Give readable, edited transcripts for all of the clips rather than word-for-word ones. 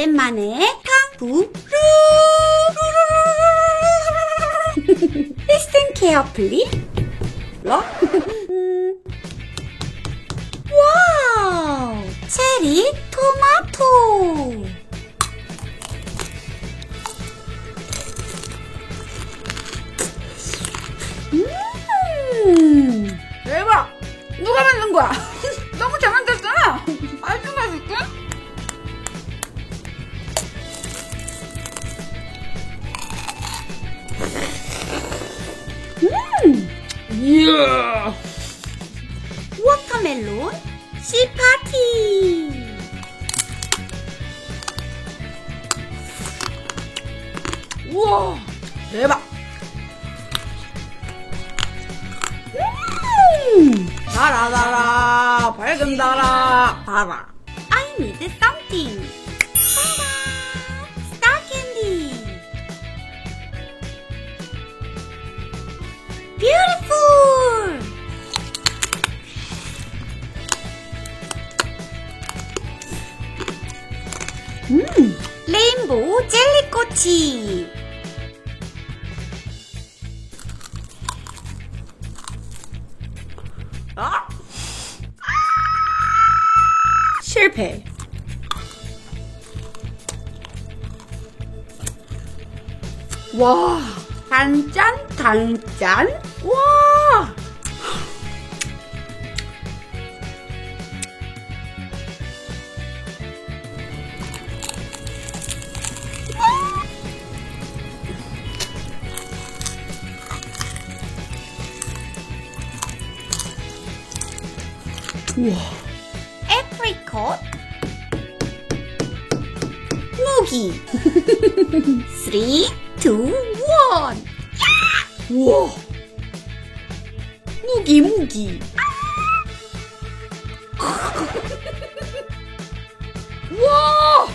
오랜만에 탕후루. Listen carefully. 와우, 체리 토마토. 대박! 누가 만든 거야? 너무 잘 만들었잖아! 아주 맛있게? 이야! 워터멜론 씨파티. 우와! 대박! 달아 밝은 달아. I need something. Star candy. Beautiful. 레인보우 젤리꼬치. 실패. 와, 단짠. 와. 우와. apricot. 무기. 3, 2, 1. 우와. 무기. 우와.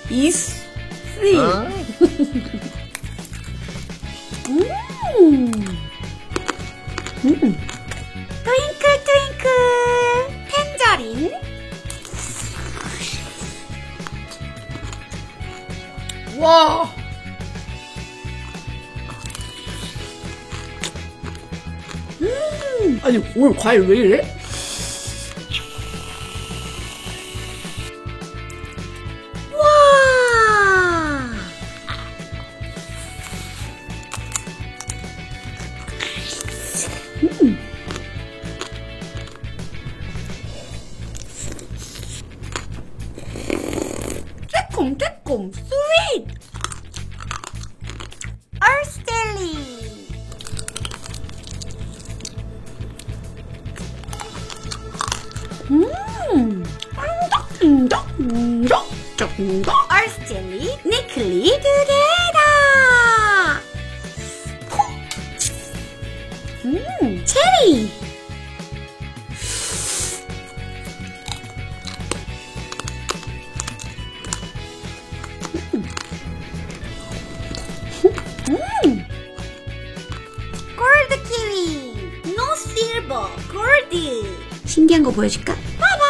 이스. 트윙클 텐저린. 와. 아니 오늘 과일 왜 이래? 와. 새콤 스윗. 얼스 젤리. 얼스 젤리 니클리 두개다. 체리. 골드 키위. 노 실버. 골드. 신기한 거 보여줄까? 빠밤.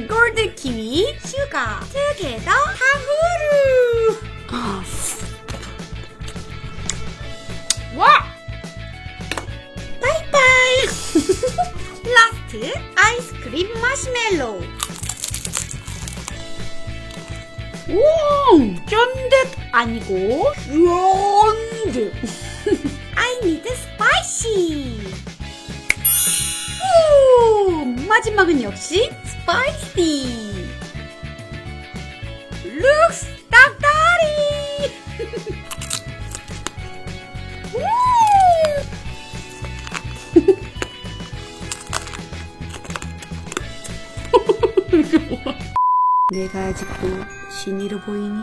골드 키위 슈가 투게더 탕후루. 와. 바이바이. 라스트 아이스크림 마시멜로. 오, 쫀득 아니고 쫀득. I need spicy. 오, 마지막은 역시 스파이시. Looks 딱다리. 내가 아직도 신이로 보이니?